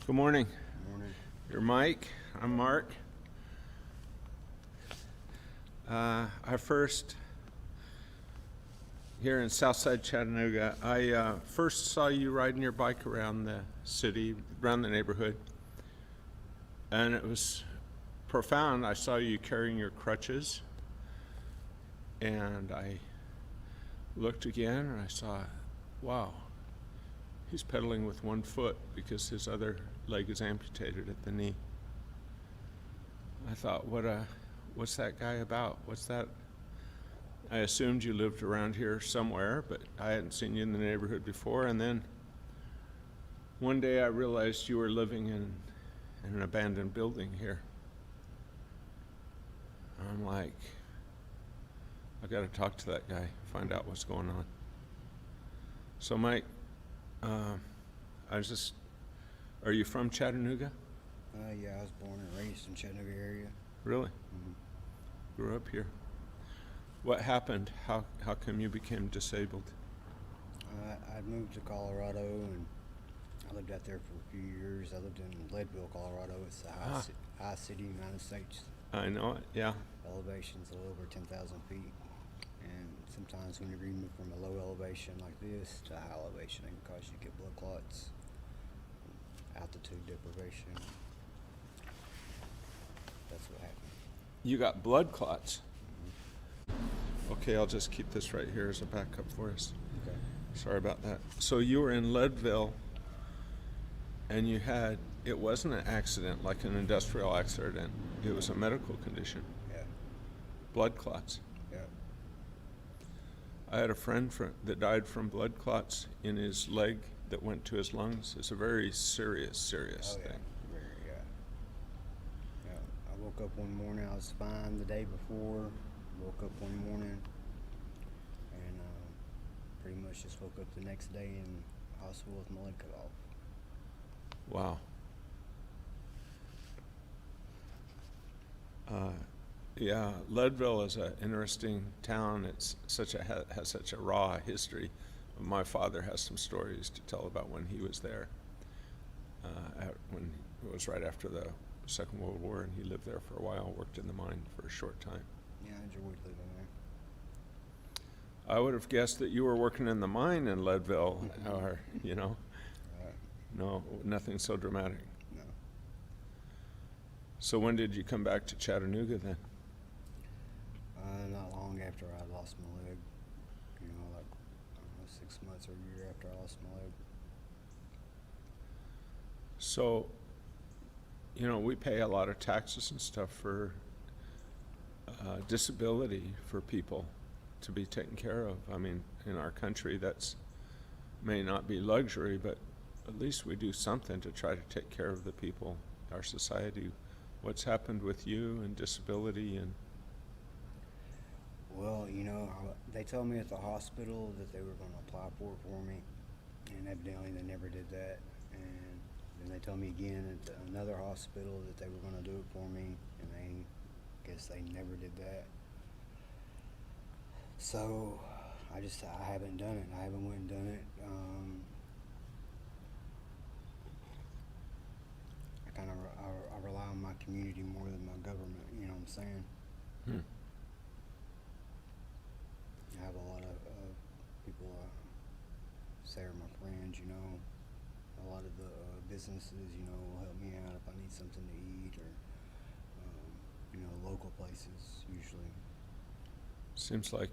Good morning. Good morning. You're Mike. I'm Mark. I first, here in Southside Chattanooga, I first saw you riding your bike around the city, around the neighborhood, and it was profound. I saw you carrying your crutches, and I looked again and I saw, wow, he's pedaling with one foot because his other leg is amputated at the knee. I thought, what's that guy about? What's that? I assumed you lived around here somewhere, but I hadn't seen you in the neighborhood before. And then one day I realized you were living in an abandoned building here. I'm like, I got to talk to that guy, find out what's going on. So Mike, are you from Chattanooga? Yeah, I was born and raised in Chattanooga area. Really? Mm-hmm. Grew up here. What happened? How come you became disabled? I moved to Colorado and I lived out there for a few years. I lived in Leadville, Colorado. It's a high city, United States. I know it, yeah. Elevation's a little over 10,000 feet. And sometimes whenever you move from a low elevation like this to a high elevation, it can cause you to get blood clots, altitude deprivation. That's what happened. You got blood clots. Okay, I'll just keep this right here as a backup for us. Okay. Sorry about that. So you were in Leadville, and it wasn't an accident like an industrial accident. It was a medical condition. Yeah. Blood clots. Yeah. I had a friend that died from blood clots in his leg that went to his lungs. It's a very serious Oh, yeah. thing. Yeah. I woke up one morning, I was fine the day before. Woke up one morning and pretty much just woke up the next day in hospital with my leg cut off. Wow. Yeah, Leadville is an interesting town. It's has such a raw history. My father has some stories to tell about when he was there. When it was right after the Second World War, and he lived there for a while, worked in the mine for a short time. Yeah, I enjoyed living I would have guessed that you were working in the mine in Leadville, or, there. no, nothing so dramatic. No. So when did you come back to Chattanooga then? Not long after I lost my leg. Like, I don't know, 6 months or a year after I lost my leg. So, we pay a lot of taxes and stuff for disability for people to be taken care of. I mean, in our country, that's may not be luxury, but at least we do something to try to take care of the people, our society. What's happened with you and disability? And Well, they told me at the hospital that they were going to apply for it for me, and evidently they never did that. And then they told me again at another hospital that they were going to do it for me, and I guess they never did that. So I haven't done it. I haven't went and done it. I rely on my community more than my government. You know what I'm saying? I have a lot of people say are my friends. A lot of the businesses, will help me out if I need something to eat, or local places usually. seems like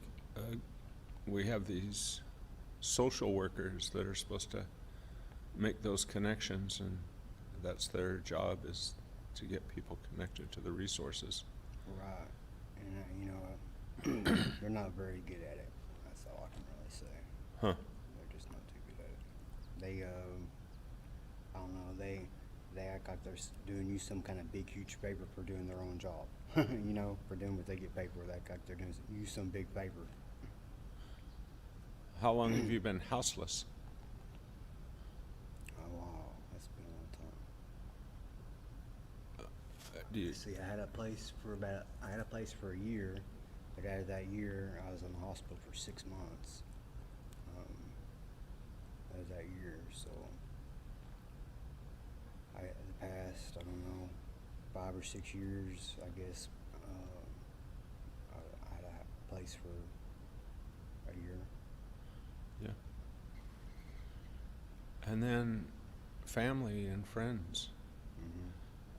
we have these social workers that are supposed to make those connections, and that's their job, is to get people connected to the resources. Right, and they're not very good at it. That's all I can really say. Huh. They're just not too good at it. They, I don't know. They act like they're doing you some kind of big, huge favor for doing their own job. For doing what they get paid for. They act like they're doing you some big favor. How long have you been houseless? Oh wow, that's been a long time. Do you? See, I had a place for a year, but out of that year, I was in the hospital for 6 months. Out of that year, so I past, I don't know, 5 or 6 years, I guess, I had a place for a year. Yeah. And then family and friends. Mm-hmm.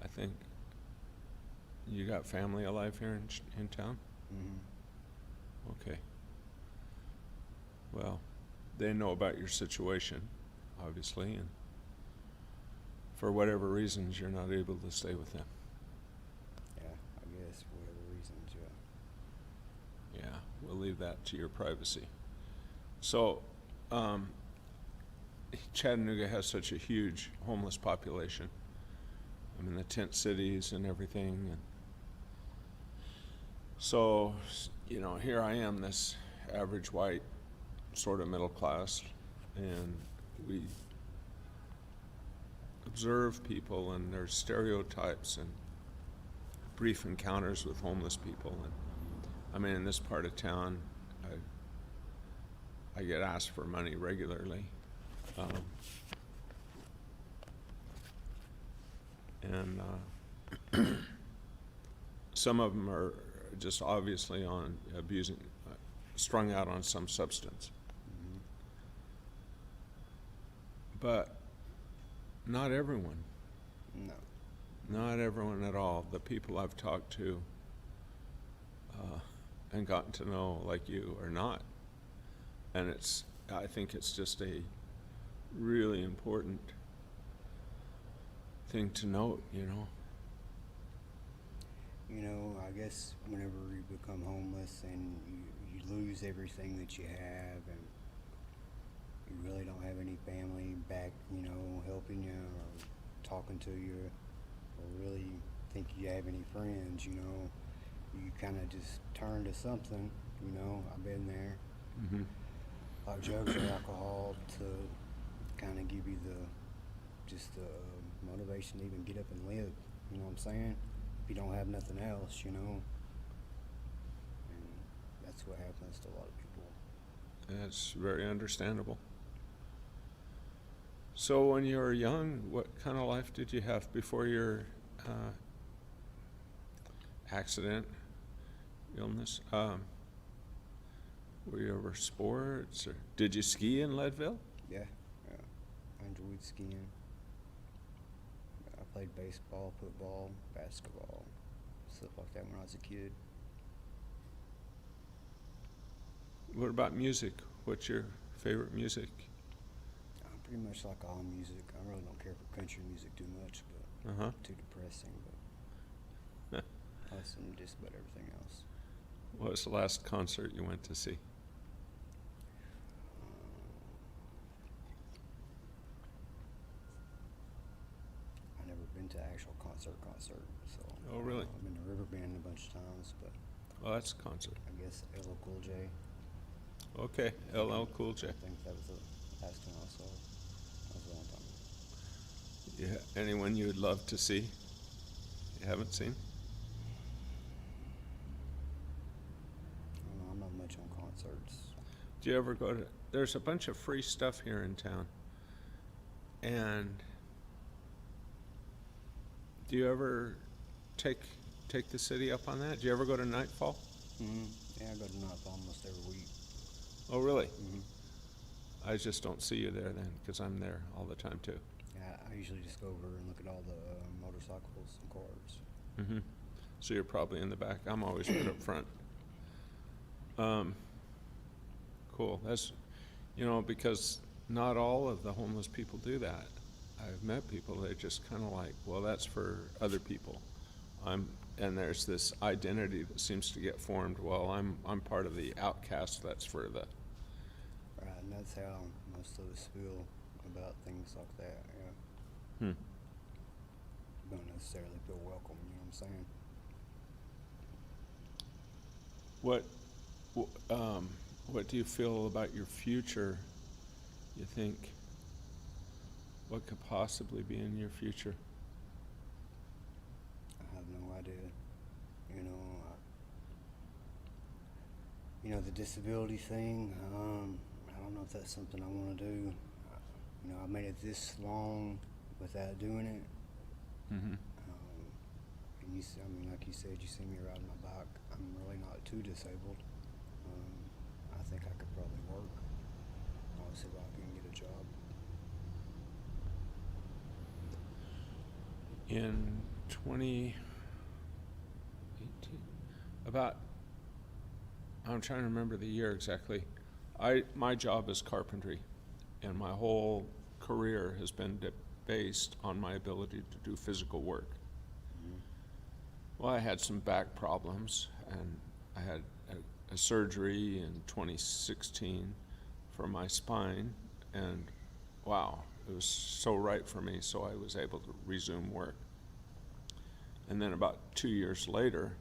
I think you got family alive here in town? Mm-hmm. Okay. Well, they know about your situation, obviously, and for whatever reasons, you're not able to stay with them. Yeah, I guess for whatever reasons, yeah. Yeah, we'll leave that to your privacy. So, Chattanooga has such a huge homeless population. I mean, the tent cities and everything. And so, here I am, this average white, sort of middle class, and we observe people and their stereotypes and brief encounters with homeless people. And I mean, in this part of town, I get asked for money regularly. And some of them are just obviously on abusing, strung out on some substance. Mm-hmm. But not everyone. No. Not everyone at all. The people I've talked to and gotten to know, like you, are not. And I think it's just a really important thing to note, I guess whenever you become homeless and you lose everything that you have, and you really don't have any family back, helping you or talking to you, or really think you have any friends, you kind of just turn to something, I've been there, Mm-hmm. like drugs or alcohol, to kind of give you the motivation to even get up and live, you know what I'm saying? If you don't have nothing else, and that's what happens to a lot of people. That's very understandable. So when you were young, what kind of life did you have before your accident, illness? Were you ever sports, or did you ski in Leadville? Yeah, I enjoyed skiing. I played baseball, football, basketball, stuff like that when I was a kid. What about music? What's your favorite music? I pretty much like all music. I really don't care for country music too much, but Uh-huh. too depressing. But I listen to just about everything else. What was the last concert you went to see? I've never been to actual concert, so. Oh, really? I've been to Riverbend a bunch of times, but Oh, that's a concert. I guess LL Cool J. Okay, LL Cool J. I think that was the last one I saw. That was a long time ago. Yeah, anyone you would love to see? You haven't seen? I don't know, I'm not much on concerts. Do you ever go to? There's a bunch of free stuff here in town. And do you ever take the city up on that? Do you ever go to Nightfall? Mm-hmm. Yeah, I go to Nightfall almost every week. Oh, really? Mm-hmm. I just don't see you there then, because I'm there all the time too. Yeah, I usually just go over and look at all the motorcycles and cars. Mm-hmm. So you're probably in the back. I'm always right up front. Cool. That's, because not all of the homeless people do that. I've met people that just kind of like, well, that's for other people. And there's this identity that seems to get formed. Well, I'm part of the outcast. That's for the. Right, and that's how most of us feel about things like that. Yeah, Hmm. don't necessarily feel welcome. You know what I'm saying? What do you feel about your future? You think? What could possibly be in your future? I have no idea. The disability thing. I don't know if that's something I want to do. I've made it this long without doing it, Mm-hmm. And I mean, like you said, you see me riding my bike. I'm really not too disabled. I think I could probably work. I'll see if I can get a job. In 2018, about, I'm trying to remember the year exactly. My job is carpentry, and my whole career has been based on my ability to do physical work. Mm-hmm. Well, I had some back problems, and I had a surgery in 2016 for my spine, and wow, it was so right for me, so I was able to resume work. And then about 2 years later,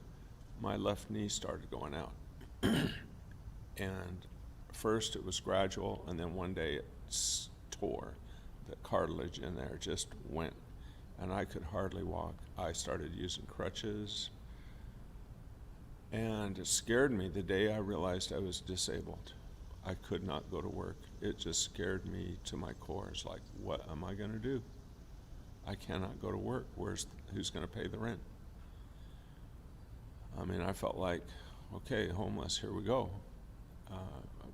my left knee started going out. And first it was gradual, and then one day it tore. The cartilage in there just went, and I could hardly walk. I started using crutches, and it scared me the day I realized I was disabled. I could not go to work. It just scared me to my core. It's like, what am I going to do? I cannot go to work. Who's going to pay the rent? I mean, I felt like, okay, homeless, here we go. I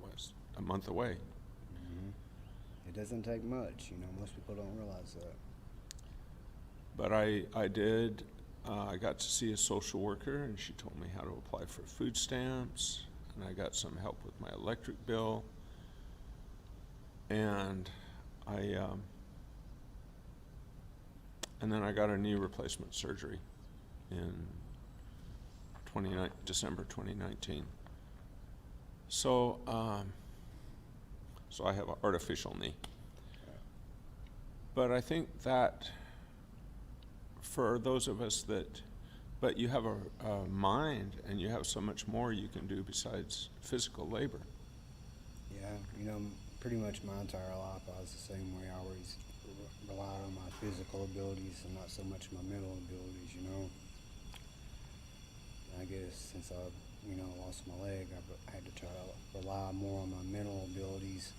was a month away. Mm-hmm. It doesn't take much, you know. Most people don't realize that. But I did. I got to see a social worker, and she told me how to apply for food stamps, and I got some help with my electric bill. And and then I got a knee replacement surgery in December 2019. So I have an artificial knee. But I think that for those of us but you have a mind, and you have so much more you can do besides physical labor. Yeah, you know, pretty much my entire life I was the same way. I always relied on my physical abilities and not so much my mental abilities, you know. I guess since I, lost my leg, I had to try to rely more on my mental abilities,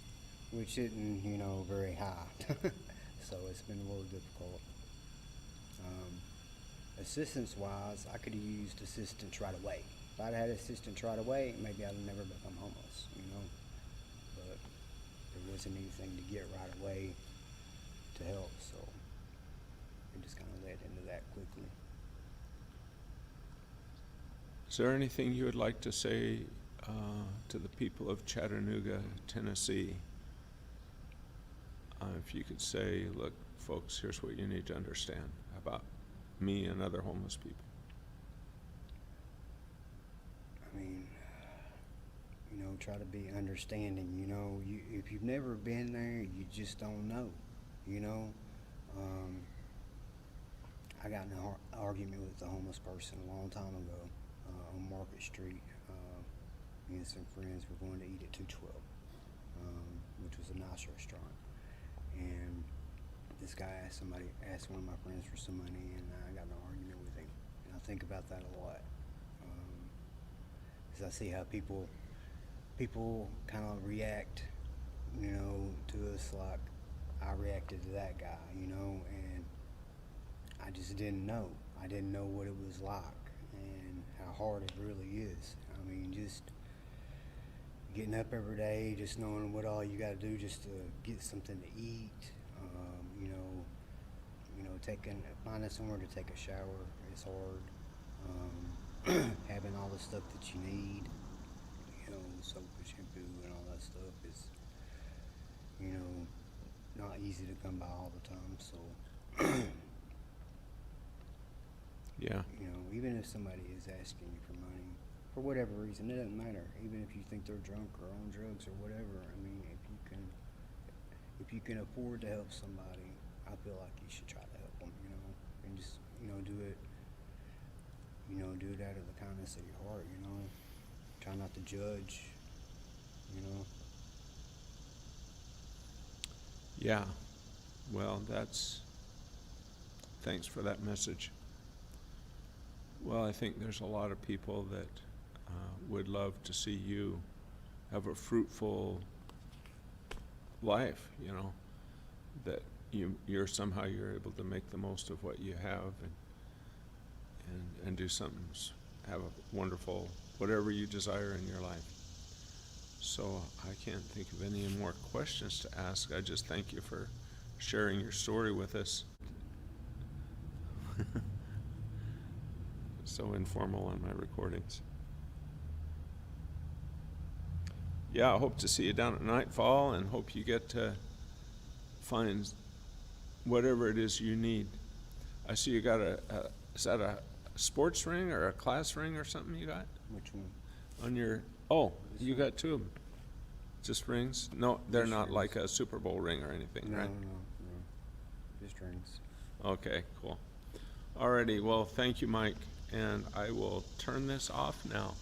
which isn't, very high. So it's been a little difficult. Assistance-wise, I could have used assistance right away. If I'd had assistance right away, maybe I'd have never become homeless, But there wasn't anything to get right away to help, so it just kind of led into that quickly. Is there anything you would like to say to the people of Chattanooga, Tennessee? If you could say, look, folks, here's what you need to understand about me and other homeless people. I mean, try to be understanding, if you've never been there, you just don't know, I got in an argument with a homeless person a long time ago on Market Street. Me and some friends were going to eat at 212, which was a nice restaurant. And this guy asked one of my friends for some money, and I got in an argument with him. And I think about that a lot, because I see how people kind of react, to us like I reacted to that guy, and I just didn't know. I didn't know what it was like and how hard it really is. I mean, just getting up every day, just knowing what all you got to do just to get something to eat, finding somewhere to take a shower is hard. Having all the stuff that you need, soap and shampoo and all that stuff is, not easy to come by all the time. So, Yeah. Even if somebody is asking you for money, for whatever reason, it doesn't matter. Even if you think they're drunk or on drugs or whatever, I mean, if you can afford to help somebody, I feel like you should try to help them, and just, do it out of the kindness of your heart, Try not to judge, Yeah. Well, thanks for that message. Well, I think there's a lot of people that would love to see you have a fruitful life, that you're somehow you're able to make the most of what you have and do something, have a wonderful, whatever you desire in your life. So I can't think of any more questions to ask. I just thank you for sharing your story with us. So informal on my recordings. Yeah, I hope to see you down at Nightfall and hope you get to find whatever it is you need. I see you got is that a sports ring or a class ring or something you got? Which one? On your, oh, you got two of them. Just rings? No, they're Just not rings. like a Super Bowl ring or anything, No, right? no. Just rings. Okay, cool. Alrighty, well, thank you, Mike, and I will turn this off now.